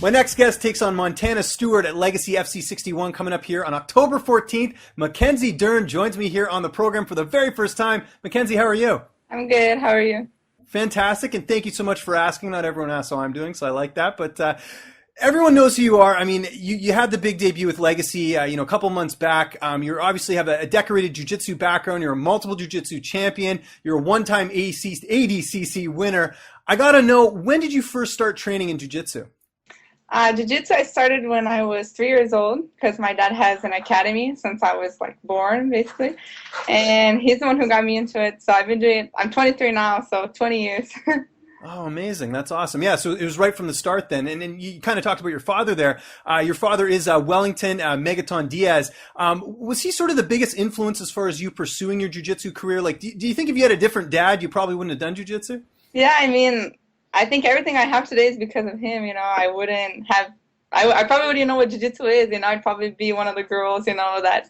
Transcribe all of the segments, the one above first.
My next guest takes on Montana Stewart at Legacy FC 61 coming up here on October 14th. Mackenzie Dern joins me here on the program for the very first time. Mackenzie, how are you? I'm good. How are you? Fantastic, and thank you so much for asking. Not everyone asks how I'm doing, so I like that. But everyone knows who you are. I mean, you had the big debut with Legacy, a couple months back. You obviously have a decorated jiu-jitsu background. You're a multiple jiu-jitsu champion. You're a one-time ADCC winner. I got to know, when did you first start training in jiu-jitsu? Jiu-jitsu, I started when I was 3 years old because my dad has an academy since I was born, basically. And he's the one who got me into it. So I've been doing it. I'm 23 now, so 20 years. Oh, amazing. That's awesome. Yeah, so it was right from the start then. And then you kind of talked about your father there. Your father is Wellington Megaton Diaz. Was he sort of the biggest influence as far as you pursuing your jiu-jitsu career? Do you think if you had a different dad, you probably wouldn't have done jiu-jitsu? Yeah, I mean, I think everything I have today is because of him. I wouldn't have, I probably wouldn't know what jiu-jitsu is. I'd probably be one of the girls, that,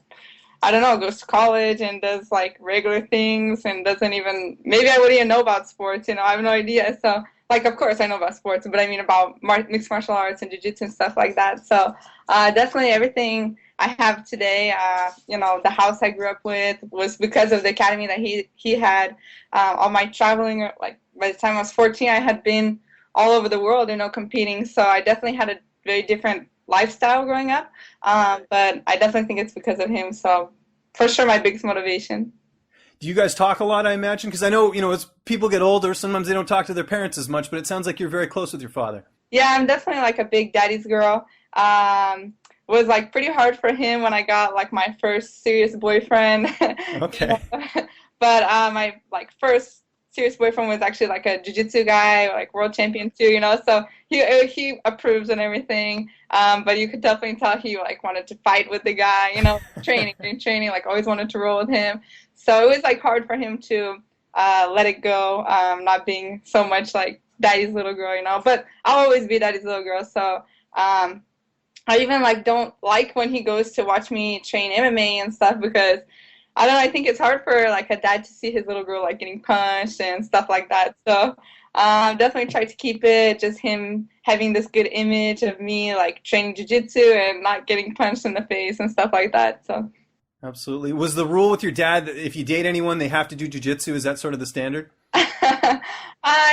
I don't know, goes to college and does regular things and doesn't even, maybe I wouldn't even know about sports, I have no idea. So, of course I know about sports, but I mean about mixed martial arts and jiu-jitsu and stuff like that. So, definitely everything I have today, the house I grew up with was because of the academy that he had. All my traveling, by the time I was 14, I had been all over the world, competing. So I definitely had a very different lifestyle growing up. But I definitely think it's because of him. So for sure, my biggest motivation. Do you guys talk a lot, I imagine? Because I know, as people get older, sometimes they don't talk to their parents as much, but it sounds like you're very close with your father. Yeah, I'm definitely a big daddy's girl. Was pretty hard for him when I got my first serious boyfriend. Okay. But my first serious boyfriend was actually a jiu-jitsu guy, world champion too, so he approves and everything. But you could definitely tell he wanted to fight with the guy, training, always wanted to roll with him. So it was hard for him to let it go, not being so much daddy's little girl, but I'll always be daddy's little girl. So I even don't like when he goes to watch me train MMA and stuff because I don't know, I think it's hard for a dad to see his little girl getting punched and stuff like that. So definitely try to keep it just him having this good image of me training jiu-jitsu and not getting punched in the face and stuff like that. So absolutely. Was the rule with your dad that if you date anyone, they have to do jiu-jitsu? Is that sort of the standard? I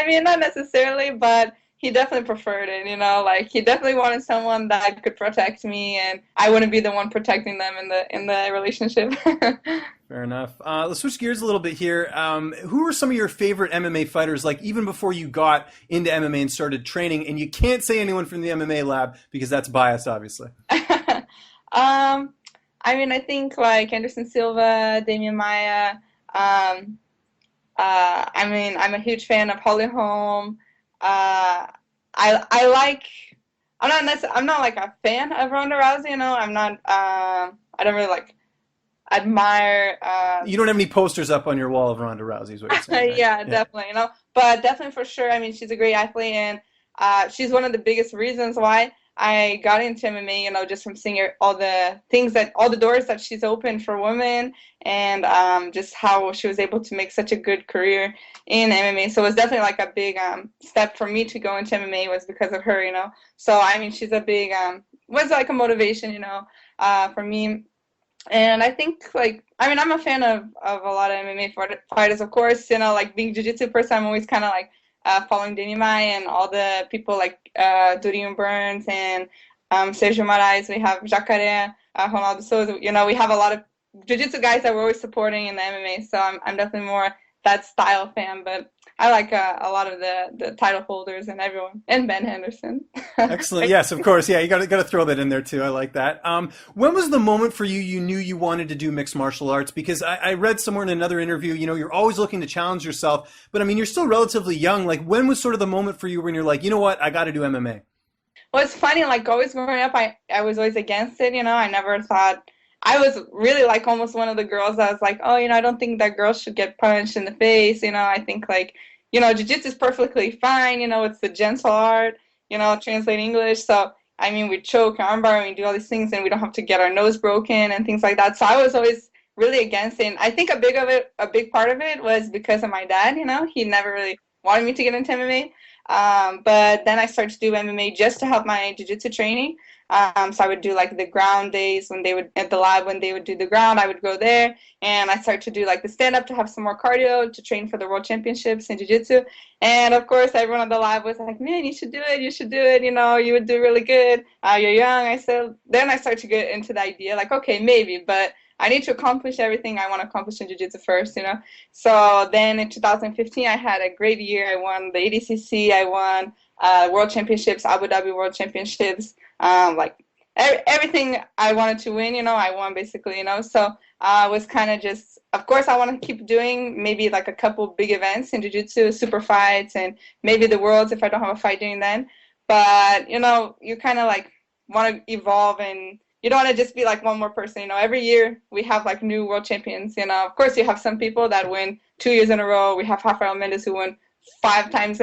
mean, not necessarily, but he definitely preferred it, he definitely wanted someone that could protect me and I wouldn't be the one protecting them in the relationship. Fair enough. Let's switch gears a little bit here. Who were some of your favorite MMA fighters, even before you got into MMA and started training? And you can't say anyone from the MMA lab because that's biased, obviously. I mean, I think Anderson Silva, Damian Maia. I mean, I'm a huge fan of Holly Holm. I'm not a fan of Ronda Rousey, I'm not, I don't really admire. You don't have any posters up on your wall of Ronda Rousey, is what you're saying, right? Yeah, definitely, but definitely for sure. I mean, she's a great athlete and, she's one of the biggest reasons why I got into MMA, just from seeing her, all the doors that she's opened for women and just how she was able to make such a good career in MMA. So it was definitely a big step for me to go into MMA was because of her, So, I mean, she's a big, was a motivation, for me. And I think, I mean, I'm a fan of a lot of MMA fighters, of course, being jiu-jitsu person, I'm always kind of following Damian Maia and all the people Dorian Burns and Sergio Moraes. We have Jacare, Ronaldo Souza. We have a lot of jiu-jitsu guys that we're always supporting in the MMA. So I'm definitely more that style fan. But I like a lot of the title holders and everyone, and Ben Henderson. Excellent. Yes, of course. Yeah, you got to throw that in there too. I like that. When was the moment for you knew you wanted to do mixed martial arts? Because I read somewhere in another interview, you're always looking to challenge yourself, but I mean, you're still relatively young. When was sort of the moment for you when you're like, you know what, I got to do MMA? Well, it's funny, always growing up, I was always against it, I never thought, I was really almost one of the girls that was oh, I don't think that girls should get punched in the face, I think jiu-jitsu is perfectly fine, it's the gentle art, translate English, so, I mean, we choke, armbar, and we do all these things, and we don't have to get our nose broken and things like that, so I was always really against it, and I think a big part of it was because of my dad, he never really wanted me to get into MMA, But then I started to do MMA just to help my jiu-jitsu training. So I would do like the ground days when they would at the lab when they would do the ground, I would go there, and I started to do like the stand up to have some more cardio to train for the world championships in jiu-jitsu. And of course, everyone in the lab was like, "Man, you should do it. You should do it. You know, you would do really good. You're young." I said. Then I started to get into the idea like, okay, maybe, but I need to accomplish everything I want to accomplish in jiu-jitsu first, you know. So then in 2015, I had a great year. I won the ADCC. I won World Championships, Abu Dhabi World Championships. Like everything I wanted to win, you know, I won basically, you know. So was kind of just, of course, I want to keep doing maybe like a couple big events in jiu-jitsu, super fights, and maybe the worlds if I don't have a fight doing then. But, you know, you kind of like want to evolve, and you don't want to just be like one more person, you know. Every year we have like new world champions, you know. Of course, you have some people that win 2 years in a row. We have Rafael Mendes who won 5 times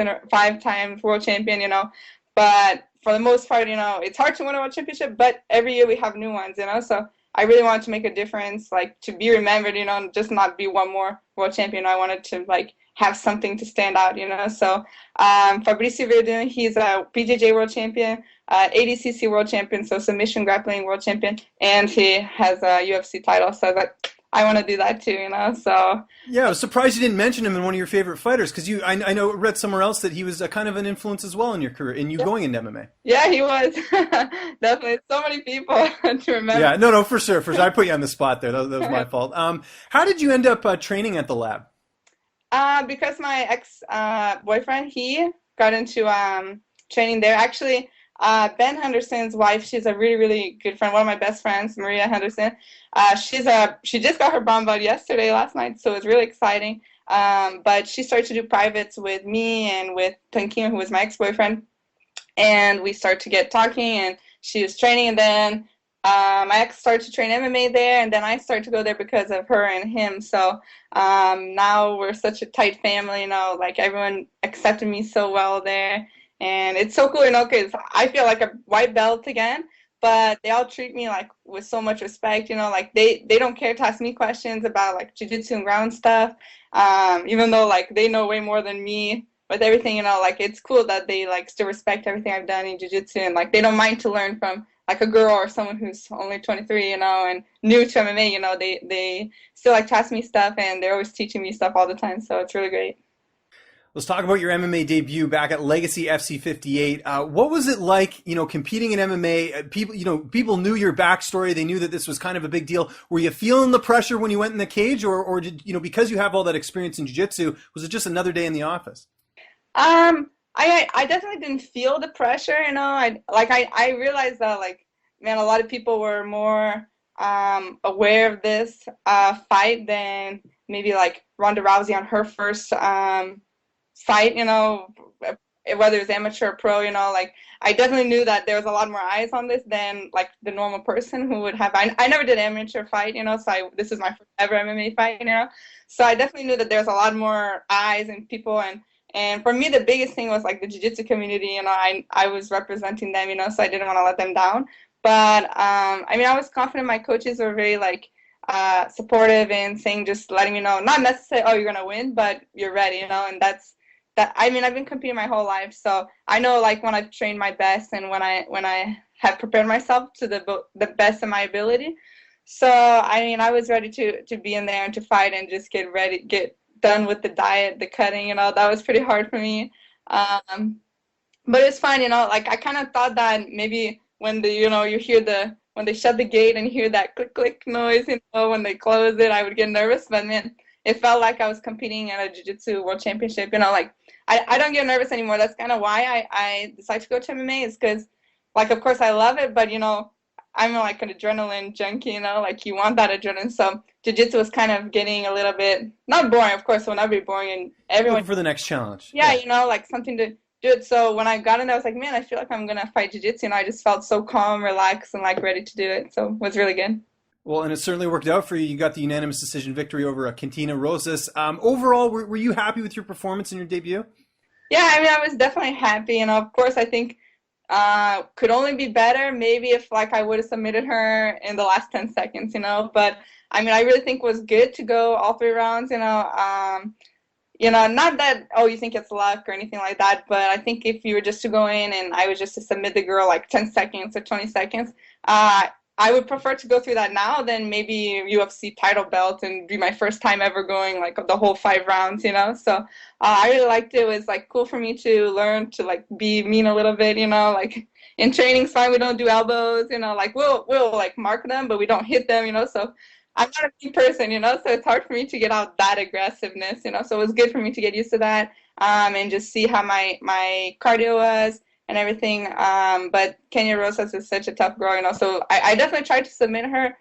world champion, you know. But for the most part, you know, it's hard to win a world championship, but every year we have new ones, you know. So I really wanted to make a difference, like to be remembered, you know, and just not be one more world champion. I wanted to like have something to stand out, you know. So Fabricio Verdun, he's a BJJ world champion, ADCC world champion, so submission grappling world champion, and he has a UFC title. So I was like, I want to do that too, you know. So yeah, I was surprised you didn't mention him in one of your favorite fighters, because I know read somewhere else that he was a kind of an influence as well in your career, in you going into MMA. Yeah, he was definitely so many people to remember. Yeah, no, for sure. I put you on the spot there. That was my fault. How did you end up training at the lab? Because my ex boyfriend, he got into training there. Actually, Ben Henderson's wife, she's a really, really good friend, one of my best friends, Maria Henderson. She just got her brown belt last night, so it's really exciting. But she started to do privates with me and with Tanquinho, who was my ex-boyfriend, and we started to get talking, and she was training, and then my ex started to train MMA there, and then I started to go there because of her and him. So now we're such a tight family, you know, like everyone accepted me so well there. And it's so cool, you know, because I feel like a white belt again, but they all treat me like with so much respect, you know, like they don't care to ask me questions about like jiu-jitsu and ground stuff, even though like they know way more than me with everything, you know. Like it's cool that they like still respect everything I've done in jiu-jitsu, and like they don't mind to learn from like a girl or someone who's only 23, you know, and new to MMA, you know. They still like to ask me stuff, and they're always teaching me stuff all the time, so it's really great. Let's talk about your MMA debut back at Legacy FC 58. What was it like, you know, competing in MMA? People knew your backstory. They knew that this was kind of a big deal. Were you feeling the pressure when you went in the cage, or did, you know, because you have all that experience in jiu-jitsu, was it just another day in the office? I definitely didn't feel the pressure, you know. I realized that, like, man, a lot of people were more aware of this fight than maybe like Ronda Rousey on her first fight, you know, whether it's amateur or pro, you know. Like I definitely knew that there was a lot more eyes on this than like the normal person who would have. I never did amateur fight, you know, so this is my first ever MMA fight, you know. So I definitely knew that there's a lot more eyes and people, and for me the biggest thing was like the jiu-jitsu community, you know. I was representing them, you know, so I didn't want to let them down. But I mean, I was confident. My coaches were very like supportive and saying, just letting me know, not necessarily, oh, you're gonna win, but you're ready, you know. And that. I mean, I've been competing my whole life, so I know like when I've trained my best and when I have prepared myself to the best of my ability. So I mean, I was ready to be in there and to fight and just get done with the diet, the cutting, you know. That was pretty hard for me, but it's fine, you know. Like I kind of thought that maybe when you hear when they shut the gate and you hear that click click noise, you know, when they close it, I would get nervous, but man, it felt like I was competing at a jiu-jitsu world championship, you know. Like I don't get nervous anymore. That's kind of why I decided to go to MMA, is because, like, of course I love it, but, you know, I'm like an adrenaline junkie, you know, like you want that adrenaline. So jiu-jitsu was kind of getting a little bit, not boring, of course, it will never be boring, and everyone. Looking for the next challenge. Yeah, you know, like something to do it. So when I got in there, I was like, man, I feel like I'm going to fight jiu-jitsu, and I just felt so calm, relaxed, and like ready to do it. So it was really good. Well, and it certainly worked out for you. You got the unanimous decision victory over Quintina Rosas. Overall, were you happy with your performance in your debut? Yeah, I mean, I was definitely happy. You know, of course, I think could only be better. Maybe if like I would have submitted her in the last 10 seconds, you know. But I mean, I really think it was good to go all 3 rounds. You know, you know, not that, oh, you think it's luck or anything like that, but I think if you were just to go in and I was just to submit the girl like 10 seconds or 20 seconds, I would prefer to go through that now than maybe UFC title belt and be my first time ever going like the whole 5 rounds, you know? So I really liked it. It was like cool for me to learn to like be mean a little bit, you know, like in training, it's fine, we don't do elbows, you know, like we'll like mark them, but we don't hit them, you know, so I'm not a big person, you know, so it's hard for me to get out that aggressiveness, you know, so it was good for me to get used to that, and just see how my cardio was and everything. But Kenya Rosas is such a tough girl, you know, so I definitely tried to submit her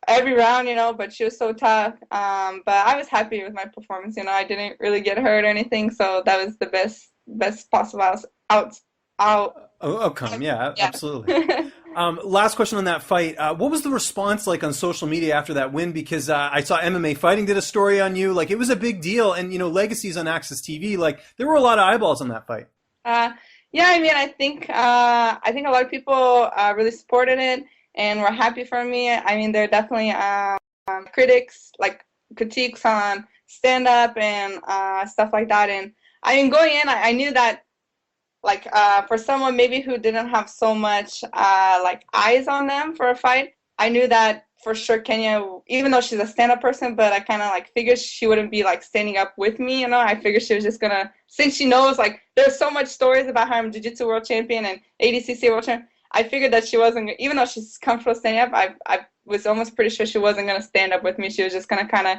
every round, you know, but she was so tough. But I was happy with my performance, you know, I didn't really get hurt or anything, so that was the best possible outcome. Yeah, yeah. absolutely. Last question on that fight. What was the response like on social media after that win? Because I saw MMA Fighting did a story on you. Like, it was a big deal. And, you know, Legacy's on Access TV. Like, there were a lot of eyeballs on that fight. Yeah, I mean, I think a lot of people really supported it and were happy for me. I mean, there are definitely critiques on stand-up and stuff like that. And I mean, going in, I knew that, like, for someone maybe who didn't have so much like eyes on them for a fight, I knew that for sure Kenya, even though she's a stand-up person, but I kind of like figured she wouldn't be like standing up with me, you know. I figured she was just gonna, since she knows like there's so much stories about her, I'm jiu-jitsu world champion and ADCC world champion. I figured that she wasn't, even though she's comfortable standing up, I was almost pretty sure she wasn't gonna stand up with me. She was just gonna kind of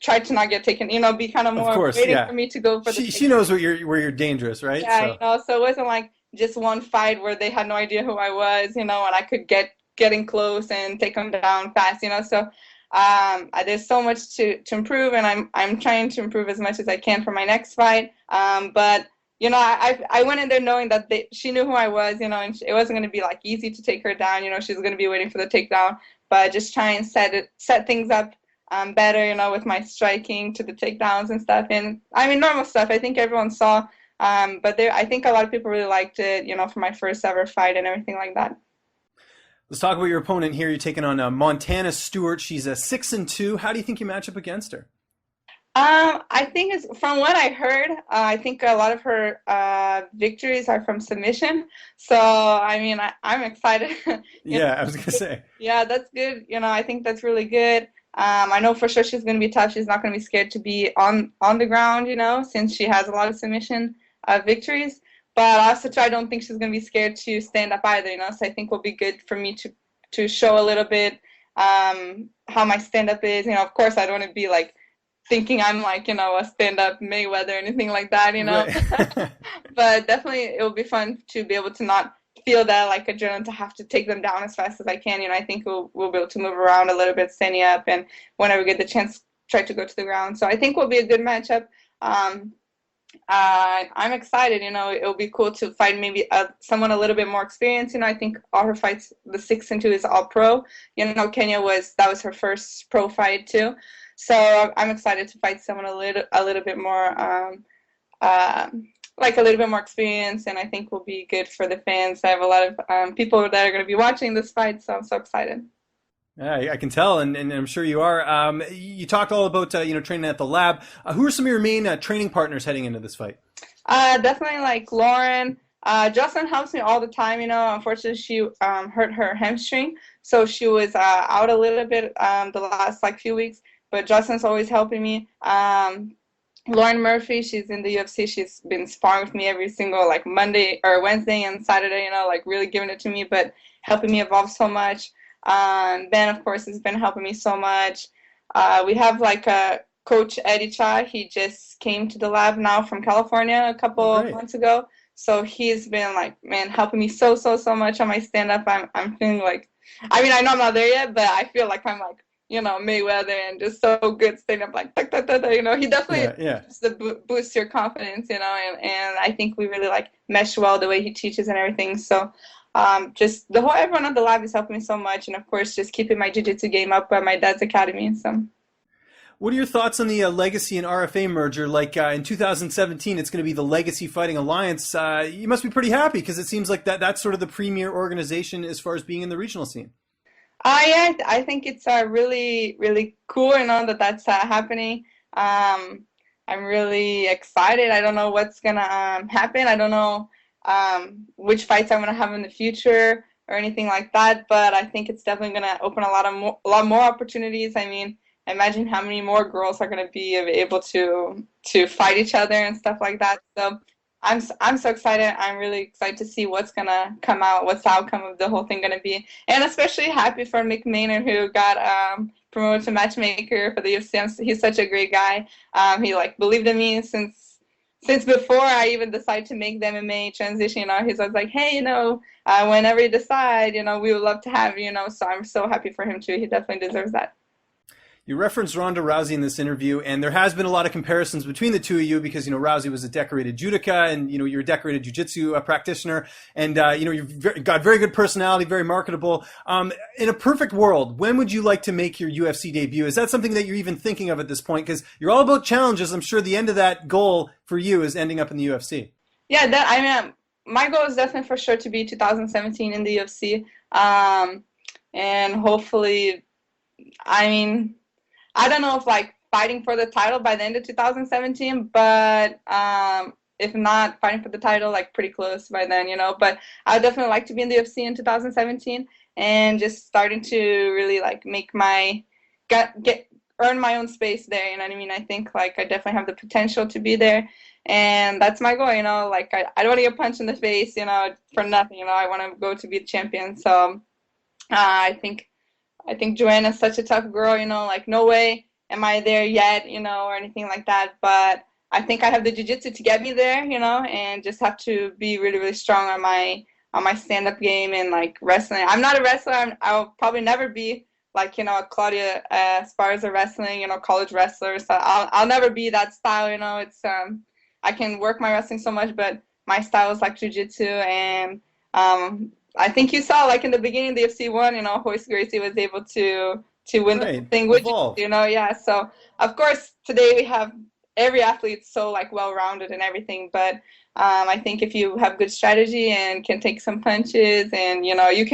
try to not get taken, you know, be kind of more waiting for me to go for the. She knows where you're dangerous, right? Yeah, so. You know, so it wasn't like just one fight where they had no idea who I was, you know, and I could getting close and take them down fast, you know. So there's so much to improve, and I'm trying to improve as much as I can for my next fight. But you know, I went in there knowing that she knew who I was, you know, and it wasn't going to be like easy to take her down, you know. She's going to be waiting for the takedown, but just try and set things up better, you know, with my striking to the takedowns and stuff. And I mean, normal stuff, I think everyone saw, but I think a lot of people really liked it, you know, for my first ever fight and everything like that. Let's talk about your opponent here. You're taking on Montana Stewart. She's a 6-2. How do you think you match up against her? I think from what I heard, I think a lot of her victories are from submission. So, I mean, I'm excited. Yeah, I was going to say. Yeah, that's good. You know, I think that's really good. I know for sure she's going to be tough. She's not going to be scared to be on the ground, you know, since she has a lot of submission victories. But also, I don't think she's going to be scared to stand up either, you know. So I think will be good for me to show a little bit how my stand-up is. You know, of course, I don't want to be like thinking I'm like, you know, a stand-up Mayweather or anything like that, you know. Right. But definitely it will be fun to be able to not feel that like adrenaline to have to take them down as fast as I can. You know, I think we'll be able to move around a little bit, standing up, and whenever we get the chance, try to go to the ground. So I think will be a good matchup. I'm excited. You know, it'll be cool to fight maybe someone a little bit more experienced. You know, I think all her fights, the 6-2 is all pro. You know, Kenya that was her first pro fight too. So I'm excited to fight someone a little bit more like a little bit more experience, and I think will be good for the fans. I have a lot of people that are going to be watching this fight, so I'm so excited. Yeah, I can tell, and I'm sure you are. You talked all about you know, training at the lab. Who are some of your main training partners heading into this fight? Definitely like Lauren. Jocelyn helps me all the time. You know, unfortunately she hurt her hamstring, so she was out a little bit the last like few weeks. But Jocelyn's always helping me. Lauren Murphy, she's in the UFC. She's been sparring with me every single like Monday or Wednesday and Saturday, you know, like really giving it to me, but helping me evolve so much. Ben, of course, has been helping me so much. We have like Coach Eddie Cha. He just came to the lab now from California a couple of months ago. So he's been like, man, helping me so much on my stand-up. I'm feeling like, I mean, I know I'm not there yet, but I feel like I'm like, you know, Mayweather and just so good standing up like, you know, he definitely just boosts your confidence, you know, and I think we really like mesh well the way he teaches and everything. So just everyone at the lab is helping me so much. And of course, just keeping my jiu-jitsu game up at my dad's academy. So. What are your thoughts on the Legacy and RFA merger? Like in 2017, it's going to be the Legacy Fighting Alliance. You must be pretty happy because it seems like that's sort of the premier organization as far as being in the regional scene. Yeah, I think it's really, really cool, you know, that's happening. I'm really excited. I don't know what's gonna happen. I don't know which fights I'm gonna have in the future or anything like that. But I think it's definitely gonna open a lot more opportunities. I mean, imagine how many more girls are gonna be able to fight each other and stuff like that. So I'm so excited. I'm really excited to see what's gonna come out, what's the outcome of the whole thing gonna be, and especially happy for Mick Maynard, who got promoted to matchmaker for the UFC. He's such a great guy. He like believed in me since before I even decided to make the MMA transition. You know, he's always like, hey, you know, whenever you decide, you know, we would love to have you. You know, so I'm so happy for him too. He definitely deserves that. You referenced Ronda Rousey in this interview, and there has been a lot of comparisons between the two of you because, you know, Rousey was a decorated judoka and, you know, you're a decorated jiu-jitsu practitioner, and, you know, you've got very good personality, very marketable. In a perfect world, when would you like to make your UFC debut? Is that something that you're even thinking of at this point? Because you're all about challenges. I'm sure the end of that goal for you is ending up in the UFC. Yeah, I mean, my goal is definitely for sure to be 2017 in the UFC. And hopefully, I mean, I don't know if like fighting for the title by the end of 2017, but if not, fighting for the title like pretty close by then, you know. But I would definitely like to be in the UFC in 2017 and just starting to really like make earn my own space there. You know what I mean? I think like I definitely have the potential to be there, and that's my goal. You know, like I don't want to get punched in the face, you know, for nothing. You know, I want to go to be the champion. So I think Joanna's such a tough girl, you know, like no way am I there yet, you know, or anything like that. But I think I have the jiu-jitsu to get me there, you know, and just have to be really, really strong on my stand-up game and like wrestling. I'm not a wrestler. I'll probably never be like, you know, Claudia Esparza wrestling, you know, college wrestler. So I'll never be that style, you know. It's I can work my wrestling so much, but my style is like jiu-jitsu. And I think you saw, like, in the beginning of the UFC 1, you know, Royce Gracie was able to win the thing with you know, yeah. So, of course, today we have every athlete so, like, well-rounded and everything. But I think if you have good strategy and can take some punches and, you know, you're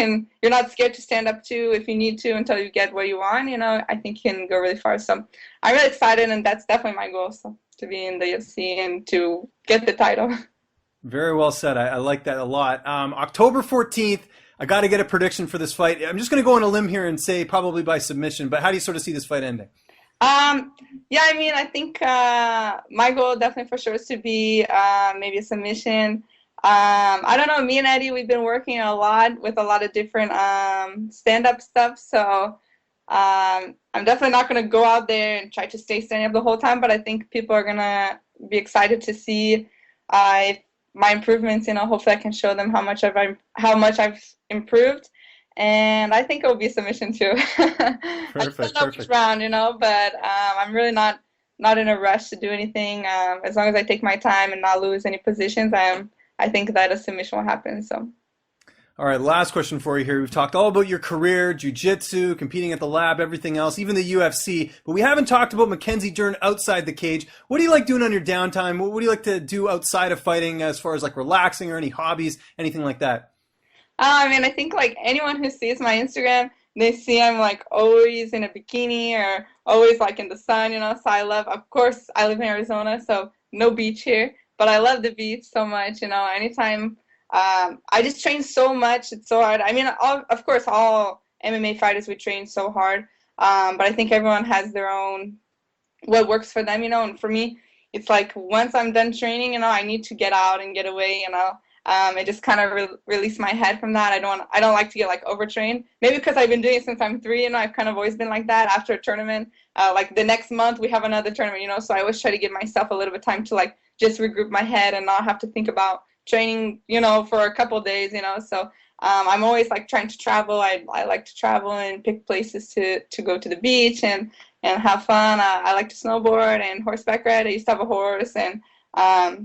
not scared to stand up too if you need to until you get what you want, you know, I think you can go really far. So I'm really excited, and that's definitely my goal, so, to be in the UFC and to get the title. Very well said. I like that a lot. October 14th, I got to get a prediction for this fight. I'm just going to go on a limb here and say probably by submission, but how do you sort of see this fight ending? Yeah, I mean, I think my goal definitely for sure is to be maybe a submission. I don't know, me and Eddie, we've been working a lot with a lot of different stand-up stuff, so I'm definitely not going to go out there and try to stay standing up the whole time, but I think people are going to be excited to see if my improvements, you know, hopefully I can show them how much I've improved, and I think it will be a submission too. Perfect. I don't know which round, you know, but I'm really not in a rush to do anything. As long as I take my time and not lose any positions, I think that a submission will happen. So. All right, last question for you here. We've talked all about your career, jiu-jitsu, competing at the lab, everything else, even the UFC, but we haven't talked about Mackenzie Dern outside the cage. What do you like doing on your downtime? What do you like to do outside of fighting as far as like relaxing or any hobbies, anything like that? I mean, I think like anyone who sees my Instagram, they see I'm like always in a bikini or always like in the sun, you know, so of course, I live in Arizona, so no beach here, but I love the beach so much, you know, anytime. I just train so much. It's so hard. I mean, of course, all MMA fighters, we train so hard. But I think everyone has their own, what works for them, you know. And for me, it's like once I'm done training, you know, I need to get out and get away, you know. I just kind of release my head from that. I don't like to get like overtrained. Maybe because I've been doing it since I'm 3, you know, I've kind of always been like that. After a tournament, like the next month we have another tournament, you know. So I always try to give myself a little bit of time to like just regroup my head and not have to think about training, you know, for a couple of days, you know. So I'm always like trying to travel. I like to travel and pick places to go to the beach and have fun. I like to snowboard and horseback ride. I used to have a horse, and I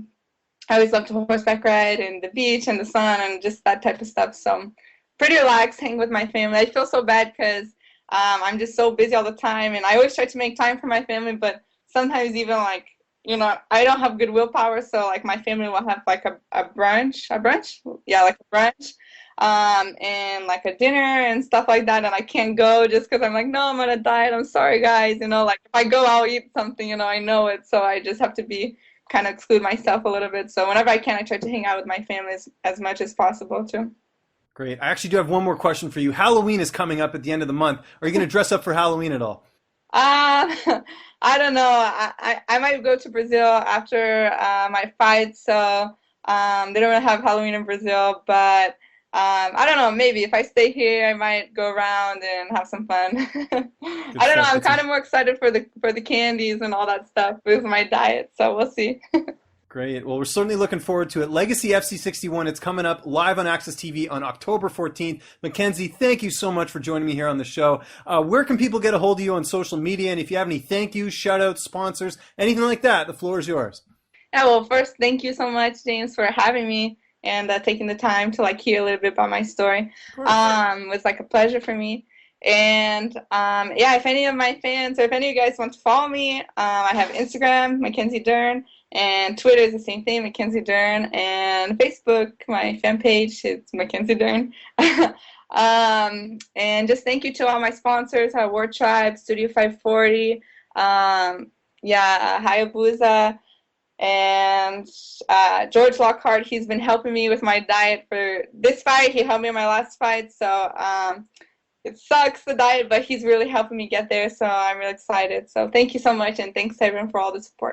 always loved to horseback ride and the beach and the sun and just that type of stuff. So pretty relaxed, hang with my family. I feel so bad because I'm just so busy all the time, and I always try to make time for my family, but sometimes even like, you know, I don't have good willpower, so like my family will have like a brunch? Yeah, like a brunch. and like a dinner and stuff like that, and I can't go just because I'm like, no, I'm on a diet. I'm sorry, guys. Like if I go out eat something, I know it, so I just have to be kind of exclude myself a little bit. So whenever I can, I try to hang out with my family as much as possible too. Great. I actually do have one more question for you. Halloween is coming up at the end of the month. Are you going to dress up for Halloween at all? I don't know. I might go to Brazil after my fight, so they don't have Halloween in Brazil, but I don't know. Maybe if I stay here, I might go around and have some fun. I don't know. I'm kind of more excited for the candies and all that stuff with my diet, so we'll see. Great. Well, we're certainly looking forward to it. Legacy FC 61, it's coming up live on Access TV on October 14th. Mackenzie, thank you so much for joining me here on the show. Where can people get a hold of you on social media? And if you have any thank yous, shout outs, sponsors, anything like that, the floor is yours. Yeah, well, first, thank you so much, James, for having me and taking the time to hear a little bit about my story. It was a pleasure for me. And yeah, if any of my fans or if any of you guys want to follow me, I have Instagram, Mackenzie Dern, and Twitter is the same thing, Mackenzie Dern, and Facebook, my fan page, it's Mackenzie Dern. And just thank you to all my sponsors, War Tribe, Studio 540, Hayabusa, and George Lockhart. He's been helping me with my diet for this fight. He helped me in my last fight, so it sucks, the diet, but he's really helping me get there, so I'm really excited. So thank you so much, and thanks to everyone for all the support.